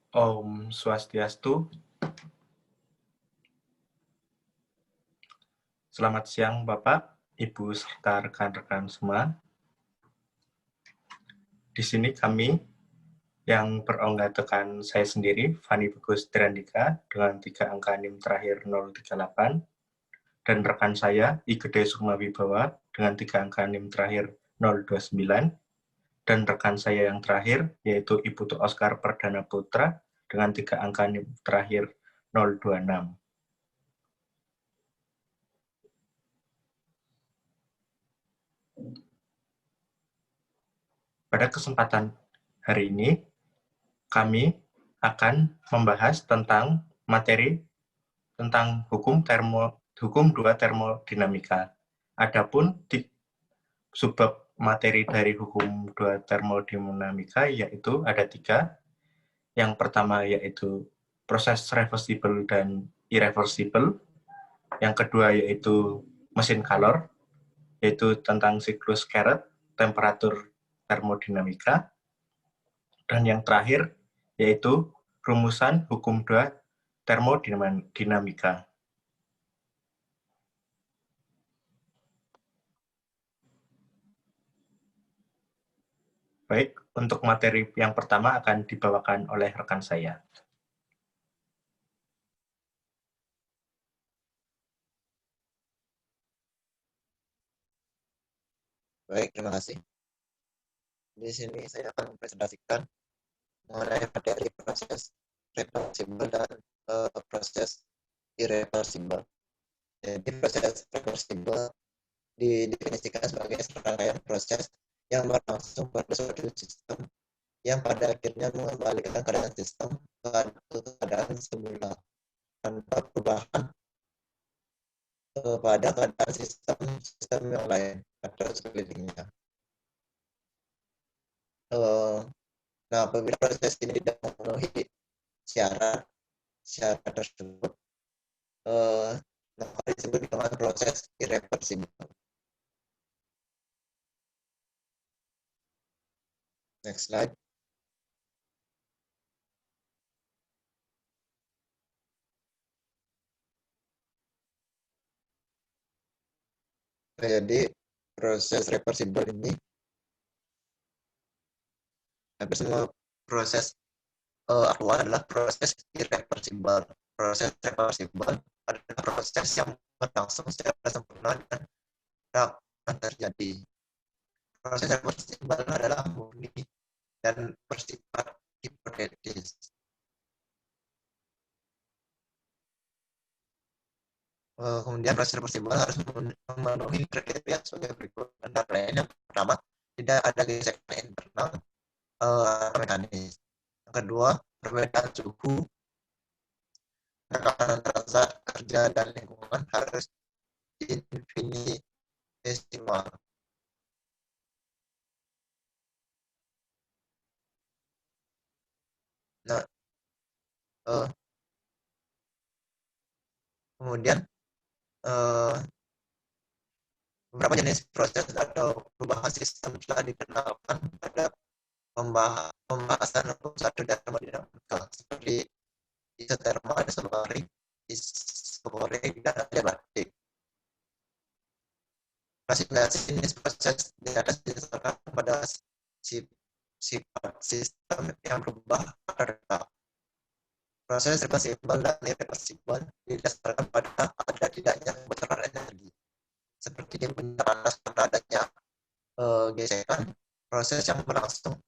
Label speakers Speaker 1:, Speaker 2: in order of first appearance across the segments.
Speaker 1: Om Swastiastu. Selamat siang Bapak, Ibu, serta rekan-rekan semua. Di sini kami yang beranggotakan saya sendiri, Fani Bagus Dirandika, dengan 3 angka NIM terakhir 038, dan rekan saya, I Gede Sukma Wibawa, dengan 3 angka NIM terakhir 029, dan rekan saya yang terakhir, yaitu Ibu Tu Oskar Perdana Putra, dengan 3 angka NIM terakhir 026. Pada kesempatan hari ini, kami akan membahas tentang materi tentang hukum 2 termodinamika. Adapun di subbab materi dari hukum 2 termodinamika yaitu ada 3. Yang pertama yaitu proses reversible dan irreversible. Yang kedua yaitu mesin kalor, yaitu tentang siklus Carrot, temperatur termodinamika. Dan yang terakhir yaitu rumusan hukum 2 termodinamika. Baik, untuk materi yang pertama akan dibawakan oleh rekan saya.
Speaker 2: Baik, terima kasih. Di sini saya akan mempresentasikan mengenai materi proses reversible dan proses irreversible. Jadi proses reversible didefinisikan sebagai serangkaian proses yang berlangsung pada suatu sistem yang pada akhirnya mengembalikan keadaan sistem ke keadaan semula tanpa perubahan pada keadaan sistem yang lain atau sekelilingnya. Nah, apabila proses ini tidak memenuhi syarat tersebut, maka disebut dengan proses irreversible. Next slide. Jadi proses reversible ini hampir semua proses awal adalah proses irreversible. Proses reversible adalah proses yang berlangsung secara sempurna dan tak akan terjadi. Proses reversible adalah murni dan bersifat hipotetis. Kemudian proses reversible harus memenuhi kriteria sebagai berikut. Antara lain, yang pertama, tidak ada gesekan internal mekanis. Yang kedua, perbedaan suhu, tekanan antara zat, kerja, dan lingkungan harus infinitesimal. Nah, kemudian beberapa jenis proses atau perubahan sistem telah dikenalkan pada pembahasan hukum 1 dan termodinamika seperti isotermal, isobarik, dan adiabatik. Klasifikasi jenis proses di atas didasarkan pada sifat sistem yang berubah pada proses reversible dan irreversible didasarkan pada ada tidaknya kebocoran energi. Seperti di benda panas karena adanya gesekan, proses yang berlangsung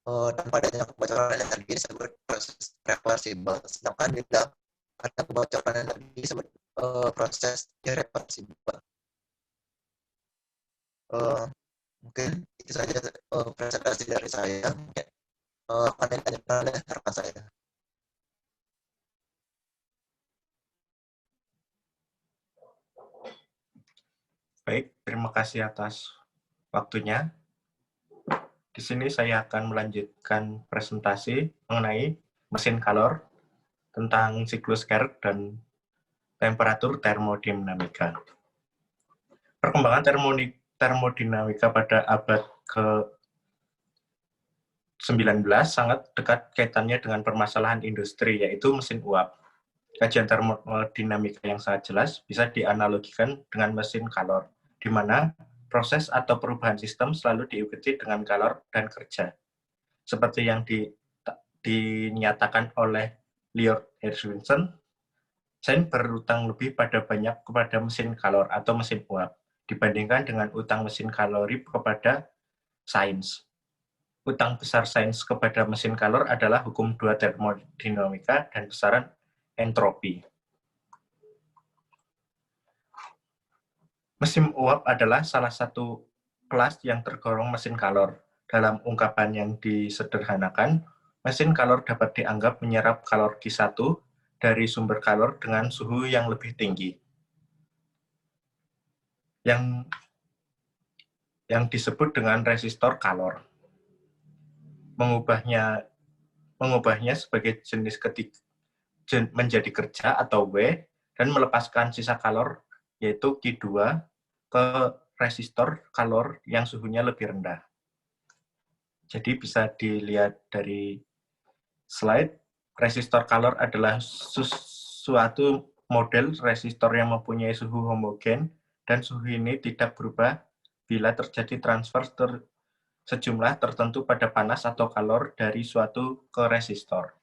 Speaker 2: tanpa adanya kebocoran energi disebut proses reversible. Sedangkan bila ada kebocoran energi disebut proses irreversible. Mungkin itu saja presentasi dari saya. Mungkin akan ditanyakan oleh rekan saya.
Speaker 1: Baik, terima kasih atas waktunya. Di sini saya akan melanjutkan presentasi mengenai mesin kalor tentang siklus Carrot dan temperatur termodinamika. Perkembangan termodinamika pada abad sangat dekat kaitannya dengan permasalahan industri, yaitu mesin uap. Kajian termodinamika yang sangat jelas bisa dianalogikan dengan mesin kalor, di mana proses atau perubahan sistem selalu diikuti dengan kalor dan kerja. Seperti yang dinyatakan oleh Lord Hershwinson, sains berutang lebih banyak kepada mesin kalor atau mesin uap, dibandingkan dengan utang mesin kalori kepada sains. Utang besar sains kepada mesin kalor adalah hukum dua termodinamika dan besaran entropi. Mesin uap adalah salah satu kelas yang tergolong mesin kalor. Dalam ungkapan yang disederhanakan, mesin kalor dapat dianggap menyerap kalor Q1 dari sumber kalor dengan suhu yang lebih tinggi. Yang disebut dengan resistor kalor. Mengubahnya sebagai jenis ketiga menjadi kerja atau W dan melepaskan sisa kalor yaitu Q2 ke resistor kalor yang suhunya lebih rendah. Jadi bisa dilihat dari slide, resistor kalor adalah suatu model resistor yang mempunyai suhu homogen dan suhu ini tidak berubah bila terjadi transfer sejumlah tertentu pada panas atau kalor dari suatu ke resistor.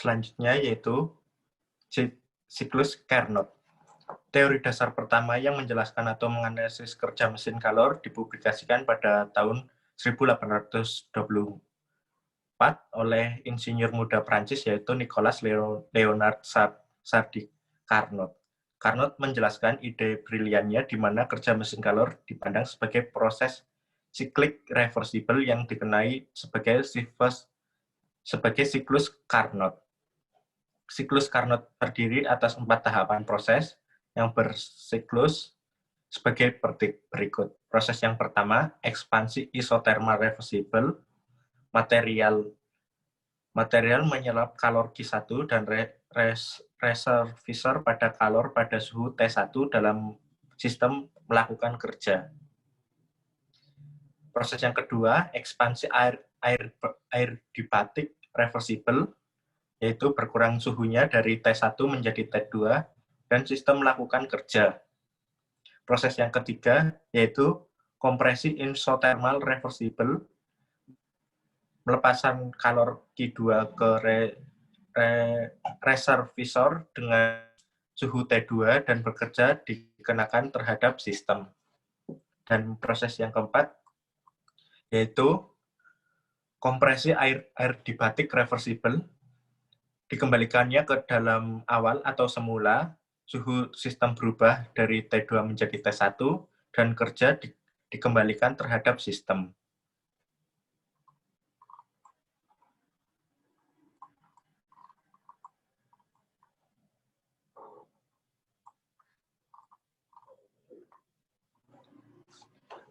Speaker 1: Selanjutnya yaitu siklus Carnot. Teori dasar pertama yang menjelaskan atau menganalisis kerja mesin kalor dipublikasikan pada tahun 1824 oleh insinyur muda Prancis yaitu Nicolas Leonard Sadi Carnot. Carnot menjelaskan ide briliannya di mana kerja mesin kalor dipandang sebagai proses siklik reversibel yang dikenai sebagai siklus Carnot. Siklus Carnot terdiri atas 4 tahapan proses yang bersiklus sebagai berikut. Proses yang pertama, ekspansi isotermal reversibel. Material menyerap kalor Q1 dan reservoir pada kalor pada suhu T1 dalam sistem melakukan kerja. Proses yang kedua, ekspansi adiabatik reversibel, yaitu berkurang suhunya dari T1 menjadi T2, dan sistem melakukan kerja. Proses yang ketiga, yaitu kompresi isothermal reversibel, melepasan kalor Q2 ke reservoir dengan suhu T2 dan bekerja dikenakan terhadap sistem. Dan proses yang keempat, yaitu kompresi adiabatik reversibel, dikembalikannya ke dalam awal atau semula, suhu sistem berubah dari T2 menjadi T1, dan kerja dikembalikan terhadap sistem.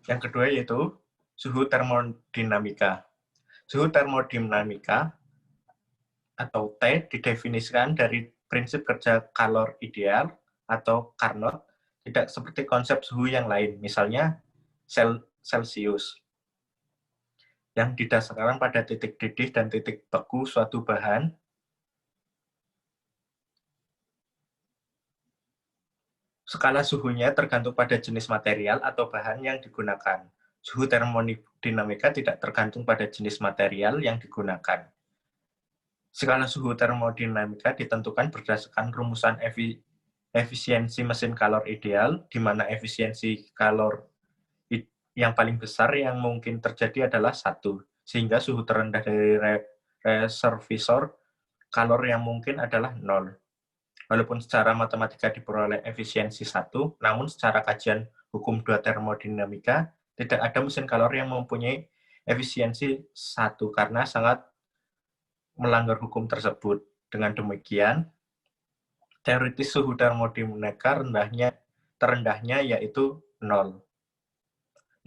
Speaker 1: Yang kedua yaitu suhu termodinamika. Suhu termodinamika atau T didefinisikan dari prinsip kerja kalor ideal atau Carnot, tidak seperti konsep suhu yang lain, misalnya Celsius, yang didasarkan pada titik didih dan titik beku suatu bahan. Skala suhunya tergantung pada jenis material atau bahan yang digunakan. Suhu termodinamika tidak tergantung pada jenis material yang digunakan. Skala suhu termodinamika ditentukan berdasarkan rumusan efisiensi mesin kalor ideal, di mana efisiensi kalor yang paling besar yang mungkin terjadi adalah 1, sehingga suhu terendah dari reservoir kalor yang mungkin adalah 0. Walaupun secara matematika diperoleh efisiensi 1, namun secara kajian hukum 2 termodinamika, tidak ada mesin kalor yang mempunyai efisiensi 1 karena sangat melanggar hukum tersebut. Dengan demikian, teoritis suhu termodinamika terendahnya yaitu 0.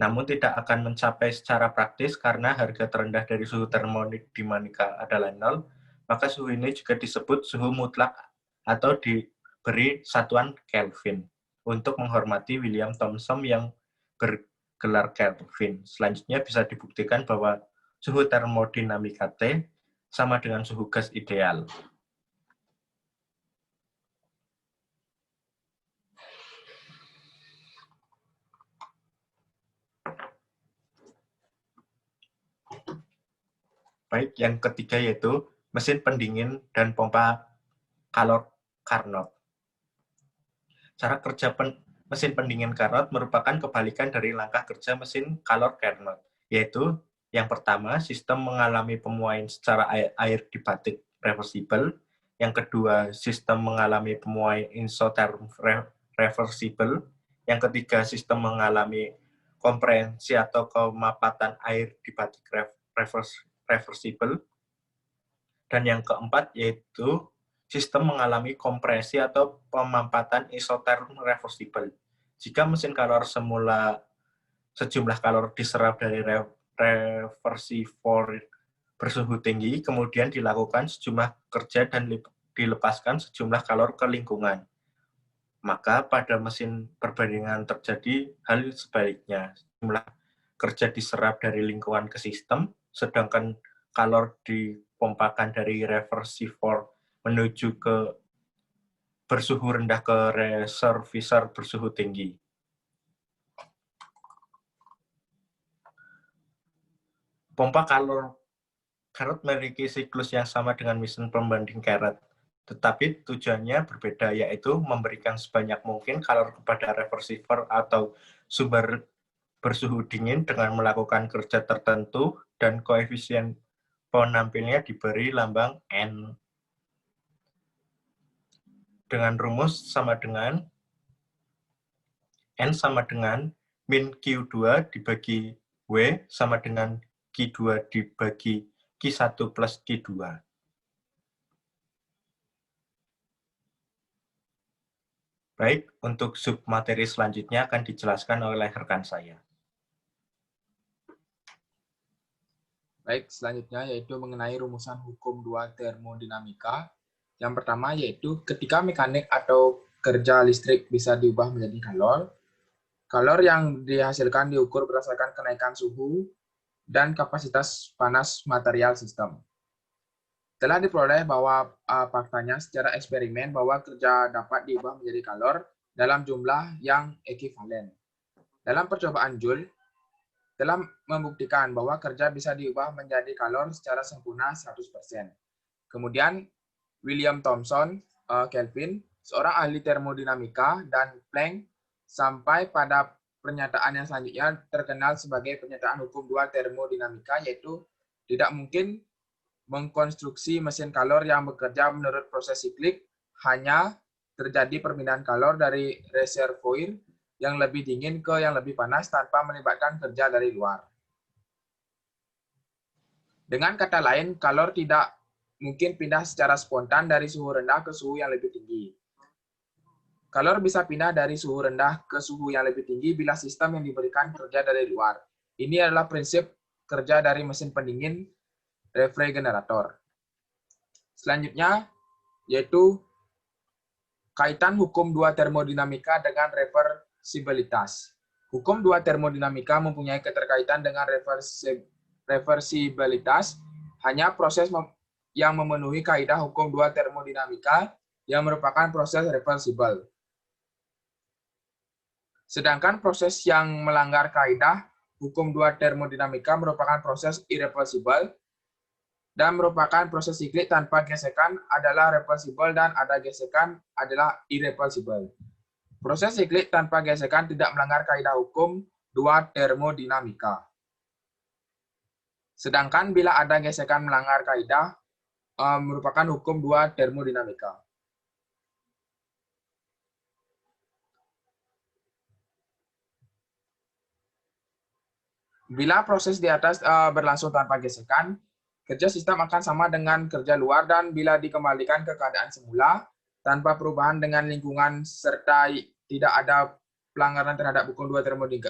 Speaker 1: namun tidak akan mencapai secara praktis karena harga terendah dari suhu termodinamika adalah 0, maka suhu ini juga disebut suhu mutlak atau diberi satuan Kelvin untuk menghormati William Thomson yang bergelar Kelvin. Selanjutnya bisa dibuktikan bahwa suhu termodinamika T sama dengan suhu gas ideal. Baik, yang ketiga yaitu mesin pendingin dan pompa kalor Carnot. Cara kerja mesin pendingin Carnot merupakan kebalikan dari langkah kerja mesin kalor Carnot, yaitu yang pertama, sistem mengalami pemuaian secara air di batik reversible. Yang kedua, sistem mengalami pemuaian isoterm reversible. Yang ketiga, sistem mengalami komprehensi atau kemapatan air di batik reversible. Dan yang keempat yaitu sistem mengalami kompresi atau pemampatan isoterm reversible. Jika mesin kalor semula sejumlah kalor diserap dari reversivor bersuhu tinggi, kemudian dilakukan sejumlah kerja dan dilepaskan sejumlah kalor ke lingkungan. Maka pada mesin perbandingan terjadi hal sebaliknya. Sejumlah kerja diserap dari lingkungan ke sistem, sedangkan kalor dipompakan dari reversivor menuju ke bersuhu rendah ke reservoir bersuhu tinggi. Pompa kalor Carnot memiliki siklus yang sama dengan mesin pembanding Carnot, tetapi tujuannya berbeda, yaitu memberikan sebanyak mungkin kalor kepada reversivor atau sumber bersuhu dingin dengan melakukan kerja tertentu, dan koefisien penampilnya diberi lambang N. Dengan rumus sama dengan N sama dengan min Q2 dibagi W sama dengan Q2 dibagi Q1 plus Q2. Baik, untuk submateri selanjutnya akan dijelaskan oleh rekan saya.
Speaker 3: Baik, selanjutnya yaitu mengenai rumusan hukum 2 termodinamika. Yang pertama yaitu ketika mekanik atau kerja listrik bisa diubah menjadi kalor, kalor yang dihasilkan diukur berdasarkan kenaikan suhu dan kapasitas panas material sistem. Telah diperoleh bahwa faktanya secara eksperimen bahwa kerja dapat diubah menjadi kalor dalam jumlah yang ekivalen. Dalam percobaan Joule, telah membuktikan bahwa kerja bisa diubah menjadi kalor secara sempurna 100%. Kemudian, William Thomson, Kelvin, seorang ahli termodinamika, dan Planck, sampai pada pernyataan yang selanjutnya terkenal sebagai pernyataan hukum 2 termodinamika, yaitu tidak mungkin mengkonstruksi mesin kalor yang bekerja menurut proses siklik, hanya terjadi perpindahan kalor dari reservoir yang lebih dingin ke yang lebih panas tanpa melibatkan kerja dari luar. Dengan kata lain, kalor tidak mungkin pindah secara spontan dari suhu rendah ke suhu yang lebih tinggi. Kalor bisa pindah dari suhu rendah ke suhu yang lebih tinggi bila sistem yang diberikan kerja dari luar. Ini adalah prinsip kerja dari mesin pendingin refrigerator. Selanjutnya, yaitu kaitan hukum 2 termodinamika dengan reversibilitas. Hukum 2 termodinamika mempunyai keterkaitan dengan reversibilitas, hanya proses yang memenuhi kaidah hukum 2 termodinamika yang merupakan proses reversible. Sedangkan proses yang melanggar kaidah hukum 2 termodinamika merupakan proses irreversible dan merupakan proses siklik tanpa gesekan adalah reversible dan ada gesekan adalah irreversible. Proses siklik tanpa gesekan tidak melanggar kaidah hukum 2 termodinamika. Sedangkan bila ada gesekan melanggar kaidah merupakan hukum 2 termodinamika. Bila proses di atas berlangsung tanpa gesekan, kerja sistem akan sama dengan kerja luar, dan bila dikembalikan ke keadaan semula, tanpa perubahan dengan lingkungan serta tidak ada pelanggaran terhadap hukum 2 termodinamika,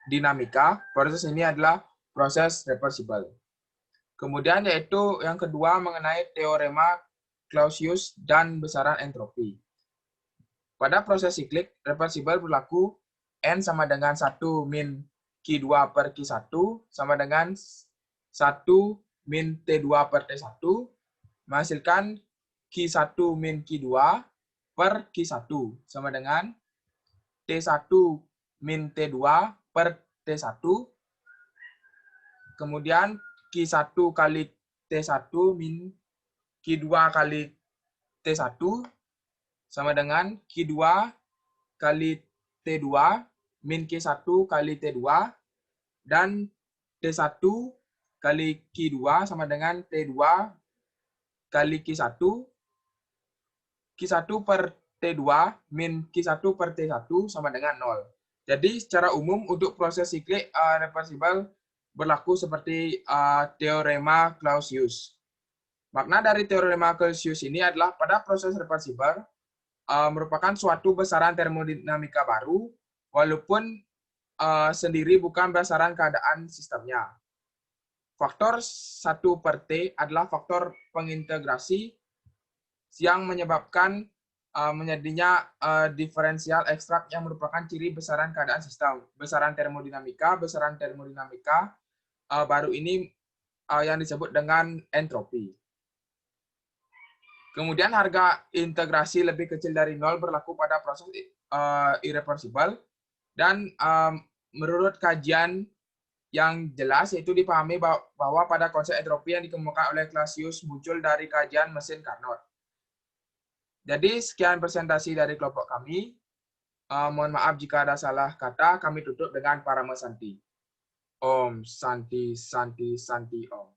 Speaker 3: termodinamika, proses ini adalah proses reversible. Kemudian yaitu yang kedua mengenai teorema Clausius dan besaran entropi. Pada proses siklik, reversible berlaku N sama dengan 1 min Q2 per Q1 sama dengan 1 min T2 per T1 menghasilkan Q1 min Q2 per Q1 sama dengan T1 min T2 per T1. Kemudian Q1 kali T1 min Q2 kali T1 sama dengan Q2 kali T2 min Q1 kali T2 dan T1 kali Q2 sama dengan T2 kali Q1. Q1 per T2 min Q1 per T1 sama dengan 0. Jadi secara umum untuk proses siklik reversible berlaku seperti teorema Clausius. Makna dari teorema Clausius ini adalah pada proses reversible merupakan suatu besaran termodinamika baru, walaupun sendiri bukan besaran keadaan sistemnya. Faktor 1 per T adalah faktor pengintegrasi yang menyebabkan menjadinya diferensial ekstrak yang merupakan ciri besaran keadaan sistem. Besaran termodinamika baru ini yang disebut dengan entropi. Kemudian harga integrasi lebih kecil dari 0 berlaku pada proses irreversible dan menurut kajian yang jelas yaitu dipahami bahwa pada konsep entropi yang dikemukakan oleh Clausius muncul dari kajian mesin Carnot. Jadi sekian presentasi dari kelompok kami. Mohon maaf jika ada salah kata. Kami tutup dengan Parama Santi. Om Santi Santi Santi Om.